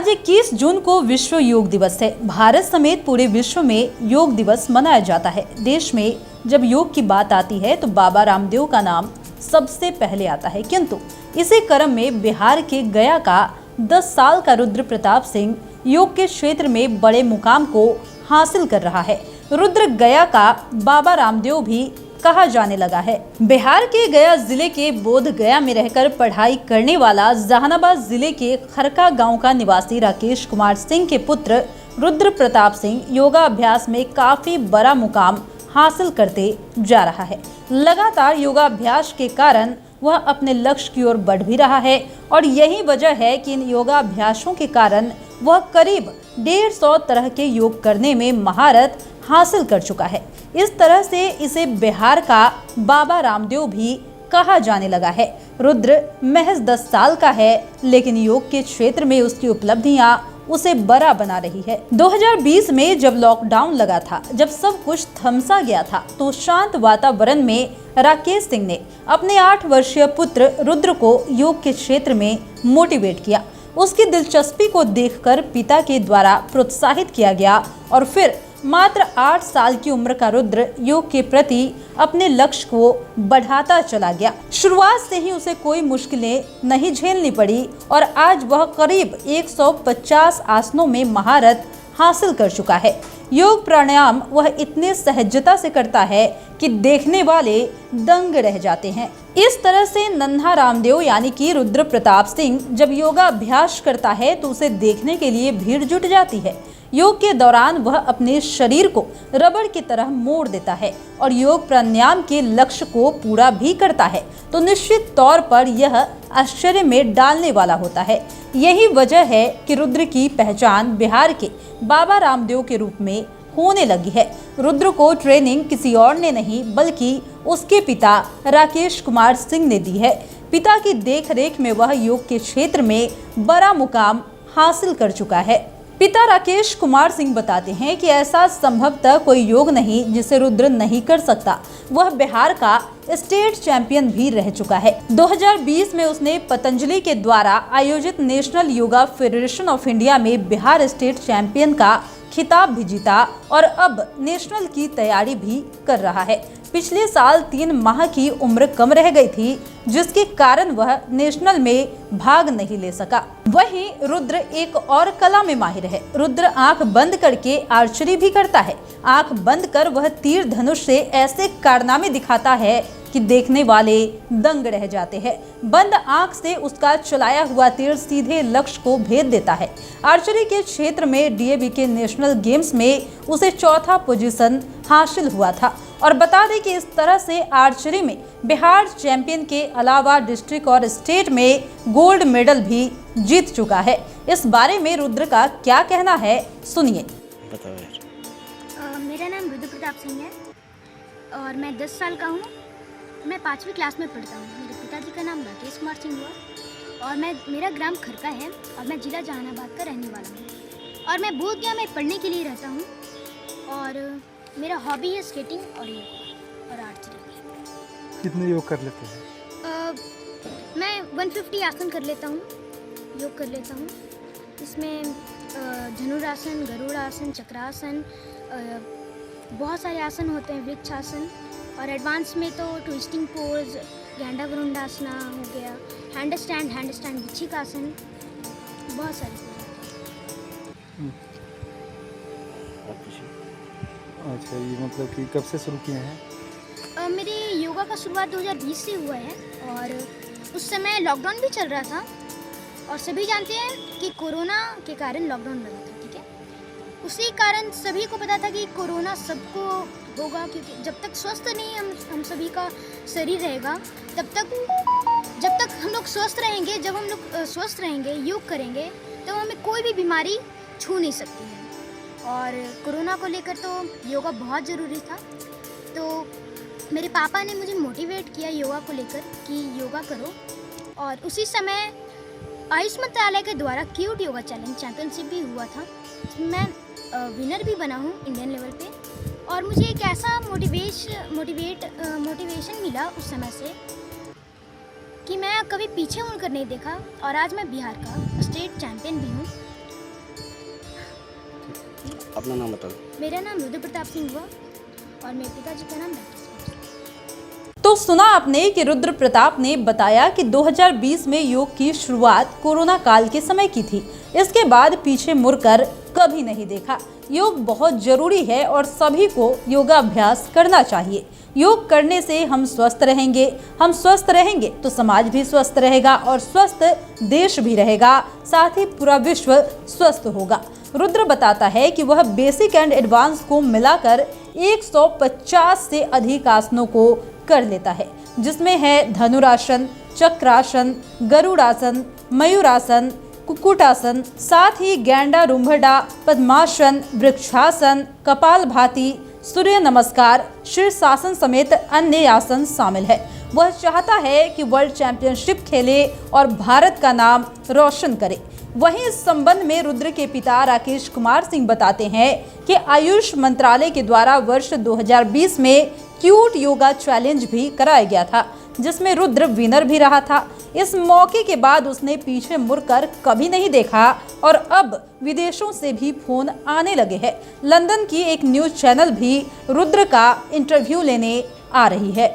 आज 21 जून को विश्व योग दिवस है। भारत समेत पूरे विश्व में योग दिवस मनाया जाता है। देश में जब योग की बात आती है तो बाबा रामदेव का नाम सबसे पहले आता है, किंतु इसी क्रम में बिहार के गया का 10 साल का रुद्र प्रताप सिंह योग के क्षेत्र में बड़े मुकाम को हासिल कर रहा है। रुद्र गया का बाबा रामदेव भी कहा जाने लगा है। बिहार के गया जिले के बोध गया में रहकर पढ़ाई करने वाला जहानाबाद जिले के खरका गांव का निवासी राकेश कुमार सिंह के पुत्र रुद्र प्रताप सिंह योगा अभ्यास में काफी बड़ा मुकाम हासिल करते जा रहा है। लगातार योगाभ्यास के कारण वह अपने लक्ष्य की ओर बढ़ भी रहा है और यही वजह है कि इन योगाभ्यासों के कारण वह करीब 150 तरह के योग करने में महारत हासिल कर चुका है। इस तरह से इसे बिहार का बाबा रामदेव भी कहा जाने लगा है। रुद्र महज 10 साल का है, लेकिन योग के क्षेत्र में उसकी उपलब्धियां उसे बड़ा बना रही है। 2020 में जब लॉकडाउन लगा था, जब सब कुछ थमसा गया था, तो शांत वातावरण में राकेश सिंह ने अपने 8 वर्षीय पुत्र रुद्र को योग के क्षेत्र में मोटिवेट किया। उसकी दिलचस्पी को देखकर पिता के द्वारा प्रोत्साहित किया गया और फिर मात्र 8 साल की उम्र का रुद्र योग के प्रति अपने लक्ष्य को बढ़ाता चला गया। शुरुआत से ही उसे कोई मुश्किलें नहीं झेलनी पड़ी और आज वह करीब 150 आसनों में महारत हासिल कर चुका है। योग प्राणायाम वह इतने सहजता से करता है कि देखने वाले दंग रह जाते हैं। इस तरह से नन्हा रामदेव यानी कि रुद्र प्रताप सिंह जब योगा अभ्यास करता है तो उसे देखने के लिए भीड़ जुट जाती है। योग के दौरान वह अपने शरीर को रबड़ की तरह मोड़ देता है और योग प्राणायाम के लक्ष्य को पूरा भी करता है, तो निश्चित तौर पर यह आश्चर्य में डालने वाला होता है। यही वजह है कि रुद्र की पहचान बिहार के बाबा रामदेव के रूप में होने लगी है। रुद्र को ट्रेनिंग किसी और ने नहीं बल्कि उसके पिता राकेश कुमार सिंह ने दी है। पिता की देखरेख में वह योग के क्षेत्र में बड़ा मुकाम हासिल कर चुका है। पिता राकेश कुमार सिंह बताते हैं कि ऐसा संभवतः कोई योग नहीं जिसे रुद्र नहीं कर सकता। वह बिहार का स्टेट चैंपियन भी रह चुका है। 2020 में उसने पतंजलि के द्वारा आयोजित national yoga federation of India में बिहार स्टेट चैंपियन का खिताब भी जीता और अब नेशनल की तैयारी भी कर रहा है। पिछले साल 3 माह की उम्र कम रह गई थी, जिसके कारण वह नेशनल में भाग नहीं ले सका। वहीं रुद्र एक और कला में माहिर है। रुद्र आंख बंद करके आर्चरी भी करता है। आंख बंद कर वह तीर धनुष से ऐसे कारनामे दिखाता है कि देखने वाले दंग रह जाते हैं। बंद आंख से उसका चलाया हुआ तीर सीधे लक्ष्य को भेद देता है। आर्चरी के क्षेत्र में डीएवी के नेशनल गेम्स में उसे 4था पोजीशन हासिल हुआ था और बता दें कि इस तरह से आर्चरी में बिहार चैंपियन के अलावा डिस्ट्रिक्ट और स्टेट में गोल्ड मेडल भी जीत चुका है। इस बारे में रुद्र का क्या कहना है, सुनिए। बताओ यार। मेरा नाम रुद्र प्रताप सिंह है और मैं 10 साल का हूँ। मैं 5वीं क्लास में पढ़ता हूँ। मेरे पिताजी का नाम राकेश कुमार सिंह हुआ और मेरा ग्राम खरका है और मैं जिला जहानाबाद का रहने वाला हूँ और मैं बोध गया में पढ़ने के लिए रहता हूँ और मेरा हॉबी है स्केटिंग और योग और आर्चरी। कितने योग कर लेते हैं? मैं 150 आसन कर लेता हूँ, योग कर लेता हूँ। इसमें धनुरासन, गरुड़ासन, चक्रासन, बहुत सारे आसन होते हैं, वृक्षासन और एडवांस में तो ट्विस्टिंग पोज, गैंडा वरुंडासना हो गया, हैंड स्टैंड विच्छिकासन, बहुत सारे। अच्छा, ये मतलब कि कब से शुरू किए हैं? मेरी योगा का शुरुआत 2020 से हुआ है और उस समय लॉकडाउन भी चल रहा था और सभी जानते हैं कि कोरोना के कारण लॉकडाउन लगा था, ठीक है। उसी कारण सभी को पता था कि कोरोना सबको होगा, क्योंकि जब तक स्वस्थ नहीं हम सभी का शरीर रहेगा जब तक हम लोग स्वस्थ रहेंगे, जब हम लोग स्वस्थ रहेंगे, योग करेंगे, तो हमें कोई भी बीमारी छू नहीं सकती है। और कोरोना को लेकर तो योगा बहुत ज़रूरी था, तो मेरे पापा ने मुझे मोटिवेट किया योगा को लेकर कि योगा करो। और उसी समय आयुष मंत्रालय के द्वारा क्यूट योगा चैलेंज चैंपियनशिप भी हुआ था, मैं विनर भी बना हूँ इंडियन लेवल पे। और मुझे एक ऐसा मोटिवेशन मिला उस समय से कि मैं कभी पीछे मुड़कर नहीं देखा और आज मैं बिहार का स्टेट चैंपियन भी हूँ अपना नाम बताओ। मेरा नाम रुद्र प्रताप सिंह हुआ और मेरे पिताजी का नाम डॉक्टर। तो सुना आपने कि रुद्र प्रताप ने बताया कि 2020 में योग की शुरुआत कोरोना काल के समय की थी। इसके बाद पीछे मुड़कर कभी नहीं देखा। योग बहुत जरूरी है और सभी को योगाभ्यास करना चाहिए। योग करने से हम स्वस्थ रहेंगे तो समाज भी स्वस्थ रहेगा और स्वस्थ देश भी रहेगा, साथ ही पूरा विश्व स्वस्थ होगा। रुद्र बताता है कि वह बेसिक एंड एडवांस को मिलाकर 150 से अधिक आसनों को कर लेता है, जिसमें है धनुरासन, चक्रासन, गरुड़ासन, मयूरासन, कुक्कुटासन, साथ ही गैंडा रुंभड़ा, पद्मासन, वृक्षासन, कपालभाति, सूर्य नमस्कार, शीर्षासन समेत अन्य आसन शामिल है। वह चाहता है कि वर्ल्ड चैंपियनशिप खेले और भारत का नाम रोशन करे। वहीं इस संबंध में रुद्र के पिता राकेश कुमार सिंह बताते हैं कि आयुष मंत्रालय के द्वारा वर्ष 2020 में क्यूट योगा चैलेंज भी कराया गया था, जिसमें रुद्र विनर भी रहा था। इस मौके के बाद उसने पीछे मुड़कर कभी नहीं देखा और अब विदेशों से भी फोन आने लगे हैं। लंदन की एक न्यूज चैनल भी रुद्र का इंटरव्यू लेने आ रही है।